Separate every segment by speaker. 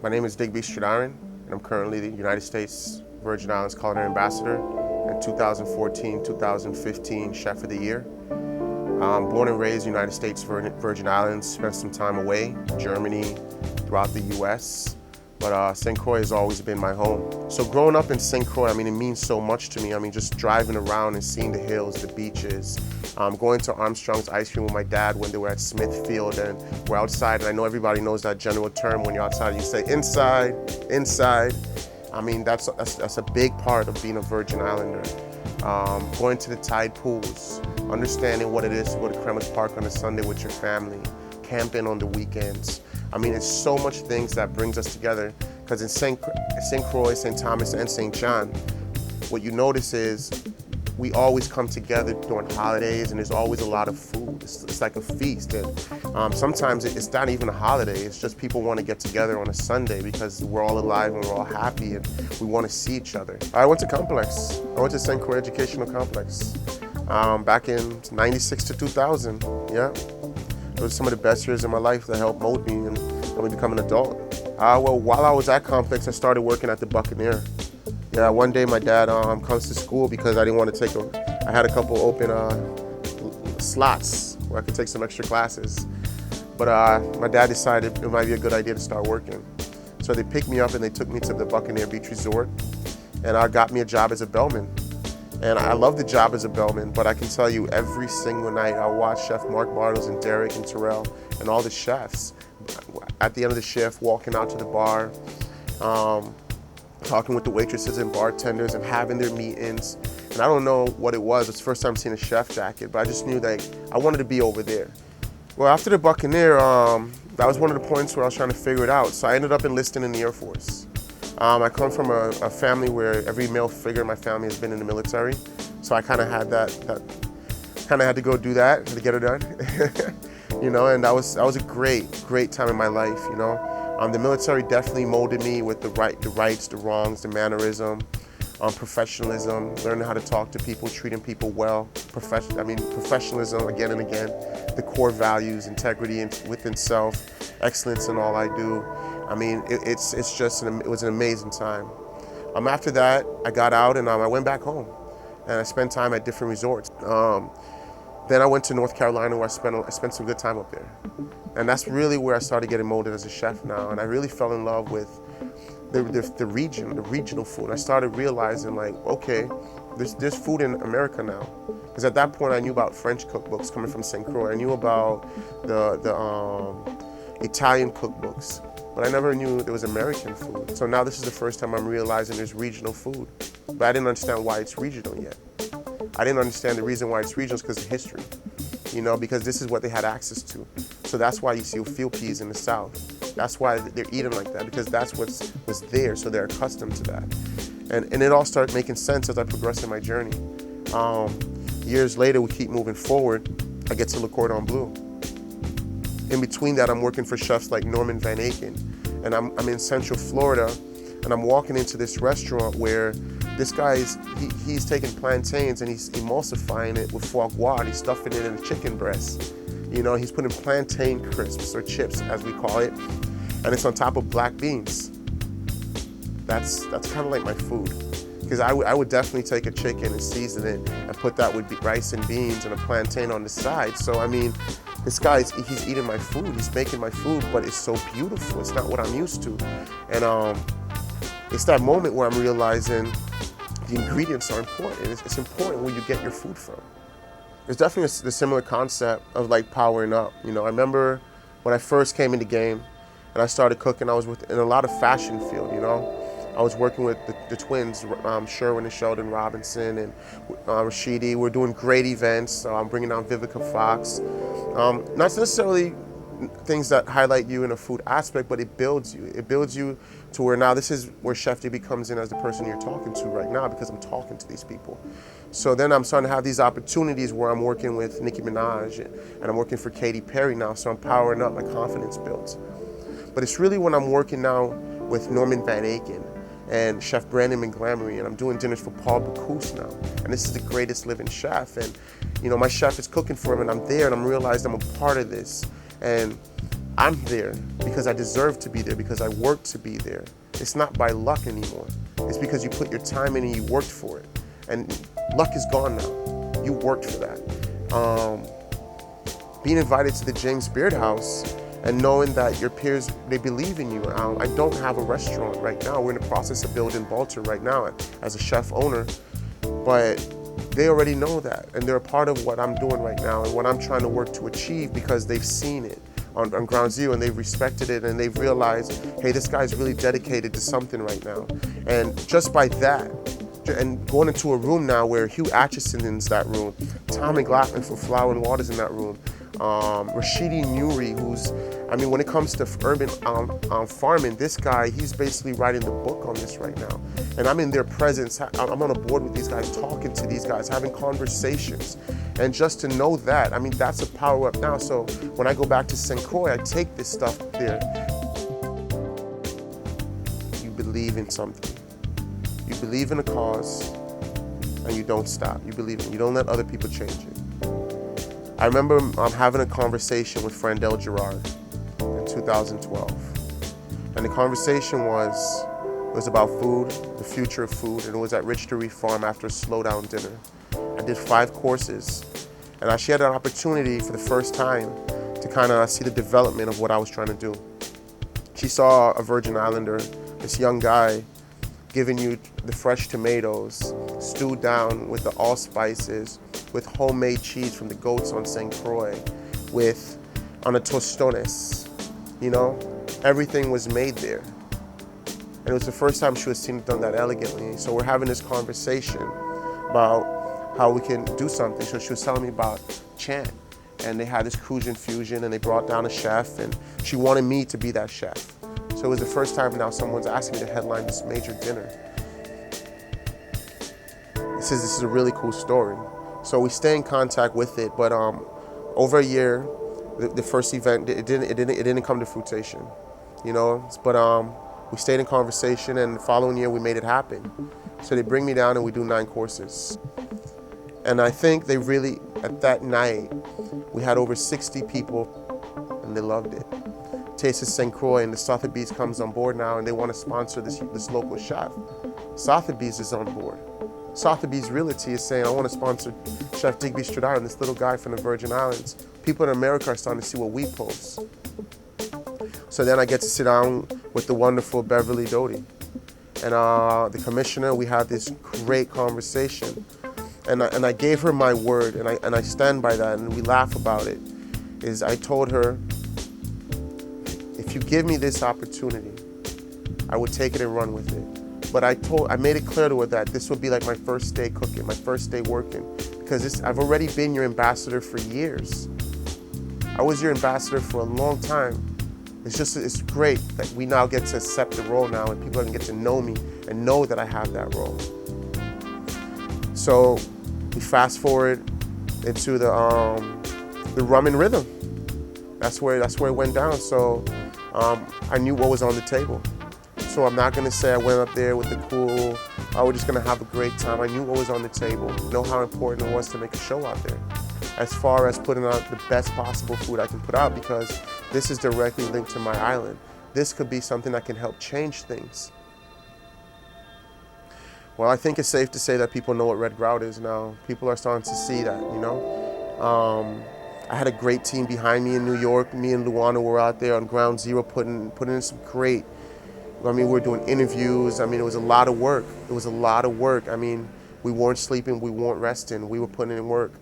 Speaker 1: My name is Digby Stridiron, and I'm currently the United States Virgin Islands Culinary Ambassador and 2014-2015 Chef of the Year. Born and raised United States Virgin Islands, spent some time away, Germany, throughout the US, but St. Croix has always been my home. So growing up in St. Croix, I mean, it means so much to me. I mean, just driving around and seeing the hills, the beaches, going to Armstrong's Ice Cream with my dad when they were at Smithfield and we're outside, and I know everybody knows that general term when you're outside, you say inside, inside. I mean, that's a big part of being a Virgin Islander. Going to the tide pools, understanding what it is to go to Kremlin Park on a Sunday with your family, camping on the weekends. I mean, it's so much things that brings us together, because in St. Croix, St. Thomas, and St. John, what you notice is we always come together during holidays, and there's always a lot of food. It's like a feast, and sometimes it's not even a holiday. It's just people want to get together on a Sunday because we're all alive and we're all happy and we want to see each other. I went to Complex. I went to St. Croix Educational Complex back in '96 to 2000. Yeah, it was some of the best years of my life that helped mold me and helped me become an adult. Well, while I was at Complex, I started working at the Buccaneer. Yeah, one day my dad comes to school because I didn't want to I had a couple open slots where I could take some extra classes. But my dad decided it might be a good idea to start working. So they picked me up and they took me to the Buccaneer Beach Resort, and got me a job as a bellman. And I love the job as a bellman, but I can tell you every single night I watch Chef Mark Bartles and Derek and Terrell and all the chefs at the end of the shift walking out to the bar, talking with the waitresses and bartenders and having their meetings. And I don't know what it was. It's the first time seeing a chef jacket, but I just knew that I wanted to be over there. Well, after the Buccaneer, that was one of the points where I was trying to figure it out. So I ended up enlisting in the Air Force. I come from a family where every male figure in my family has been in the military. So I kind of had kind of had to go do that to get it done. You know, and that was a great time in my life, you know. The military definitely molded me with the rights, the wrongs, the mannerism, professionalism, learning how to talk to people, treating people well, professionalism again and again, the core values, integrity within self, excellence in all I do. I mean, it was an amazing time. After that, I got out and I went back home, and I spent time at different resorts. Then I went to North Carolina, where I spent some good time up there. And that's really where I started getting molded as a chef now. And I really fell in love with the regional food. I started realizing, like, okay, there's food in America now. Because at that point I knew about French cookbooks coming from St. Croix. I knew about the Italian cookbooks, but I never knew there was American food. So now this is the first time I'm realizing there's regional food. But I didn't understand why it's regional yet. I didn't understand the reason why it's regional is because of history, you know, because this is what they had access to. So that's why you see field peas in the South. That's why they're eating like that, because that's was there, so they're accustomed to that. And it all started making sense as I progressed in my journey. Years later, we keep moving forward, I get to Le Cordon Bleu. In between that, I'm working for chefs like Norman Van Aken, and I'm in Central Florida, and I'm walking into this restaurant where this guy he's taking plantains and he's emulsifying it with foie gras and he's stuffing it in a chicken breast. You know, he's putting plantain crisps or chips, as we call it, and it's on top of black beans. That's kind of like my food, because I would definitely take a chicken and season it and put that with rice and beans and a plantain on the side. So I mean, this guy, he's eating my food, he's making my food, but it's so beautiful. It's not what I'm used to, and it's that moment where I'm realizing the ingredients are important. It's important where you get your food from. There's definitely the similar concept of like powering up. You know, I remember when I first came in the game and I started cooking, I was in a lot of fashion field, you know. I was working with the twins, Sherwin and Sheldon Robinson and Rashidi. We're doing great events. I'm bringing on Vivica Fox. Not necessarily things that highlight you in a food aspect, but it builds you. It builds you to where now this is where Chef Digby comes in as the person you're talking to right now, because I'm talking to these people. So then I'm starting to have these opportunities where I'm working with Nicki Minaj and I'm working for Katy Perry now, so I'm powering up, my confidence builds. But it's really when I'm working now with Norman Van Aken and Chef Brandon Montgomery, and I'm doing dinners for Paul Bocuse now. And this is the greatest living chef. And you know, my chef is cooking for him and I'm there and I'm realizing I'm a part of this. And I'm there because I deserve to be there, because I worked to be there. It's not by luck anymore. It's because you put your time in and you worked for it. And luck is gone now. You worked for that. Being invited to the James Beard House and knowing that your peers, they believe in you. I don't have a restaurant right now. We're in the process of building Balter right now as a chef owner, but they already know that, and they're a part of what I'm doing right now and what I'm trying to work to achieve, because they've seen it on ground zero and they've respected it and they've realized, hey, this guy's really dedicated to something right now. And just by that, and going into a room now where Hugh Atchison's that room, Tom McLaughlin for Flower and Water's in that room, Rashidi Nuri, who's, I mean, when it comes to urban farming, this guy, he's basically writing the book on this right now. And I'm in their presence, I'm on a board with these guys, talking to these guys, having conversations. And just to know that, I mean, that's a power up now. So when I go back to St. Croix, I take this stuff there. You believe in something. You believe in a cause, and you don't stop. You believe in it. You don't let other people change it. I remember having a conversation with Frandel Gerard in 2012. And the conversation was about food, the future of food, and it was at Rich to Farm after a slow-down dinner. I did 5 courses, and I shared an opportunity for the first time to kind of see the development of what I was trying to do. She saw a Virgin Islander, this young guy, giving you the fresh tomatoes, stewed down with the allspices, with homemade cheese from the goats on St. Croix, on a tostones, you know? Everything was made there. And it was the first time she was seen it done that elegantly. So we're having this conversation about how we can do something. So she was telling me about Chant, and they had this Cajun fusion, and they brought down a chef, and she wanted me to be that chef. So it was the first time now someone's asking me to headline this major dinner. This is a really cool story. So we stay in contact with it, but over a year, the first event, it didn't come to fruition, you know. But we stayed in conversation, and the following year we made it happen. So they bring me down and we do 9 courses. And I think they really, at that night, we had over 60 people, and they loved it. Taste of St. Croix and the Sotheby's comes on board now, and they want to sponsor this local chef. Sotheby's is on board. Sotheby's Realty is saying, I want to sponsor Chef Digby Stridiron, this little guy from the Virgin Islands. People in America are starting to see what we post. So then I get to sit down with the wonderful Beverly Doty. And the commissioner, we had this great conversation. And I gave her my word, and I stand by that, and we laugh about it, is I told her, if you give me this opportunity, I would take it and run with it. But I made it clear to her that this would be like my first day cooking, my first day working, because I've already been your ambassador for years. I was your ambassador for a long time. It's great that we now get to accept the role now, and people can get to know me and know that I have that role. So we fast forward into the Rum and Rhythm. That's where it went down. So I knew what was on the table. So I'm not gonna say I went up there with the cool, we're just gonna have a great time. I knew what was on the table, know how important it was to make a show out there. As far as putting out the best possible food I can put out, because this is directly linked to my island. This could be something that can help change things. Well, I think it's safe to say that people know what red grout is now. People are starting to see that, you know? I had a great team behind me in New York. Me and Luana were out there on ground zero putting in some great, we were doing interviews. It was a lot of work. We weren't sleeping, we weren't resting. We were putting in work,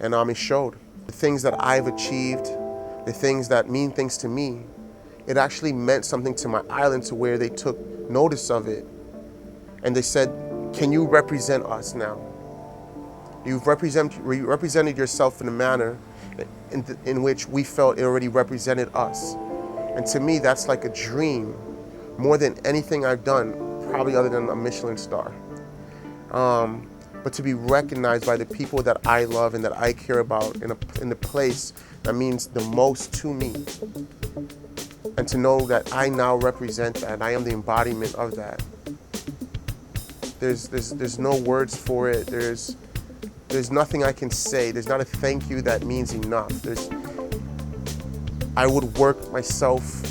Speaker 1: and it showed. The things that I've achieved, the things that mean things to me, it actually meant something to my island, to where they took notice of it. And they said, can you represent us now? You've represented yourself in a manner in which we felt it already represented us. And to me, that's like a dream, more than anything I've done, probably other than a Michelin star. But to be recognized by the people that I love and that I care about in the place that means the most to me. And to know that I now represent that, I am the embodiment of that. There's no words for it. There's nothing I can say. There's not a thank you that means enough. I would work myself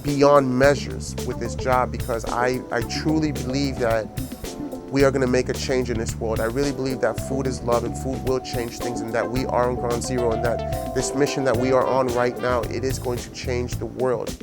Speaker 1: beyond measures with this job, because I truly believe that we are going to make a change in this world. I really believe that food is love and food will change things, and that we are on ground zero, and that this mission that we are on right now, it is going to change the world.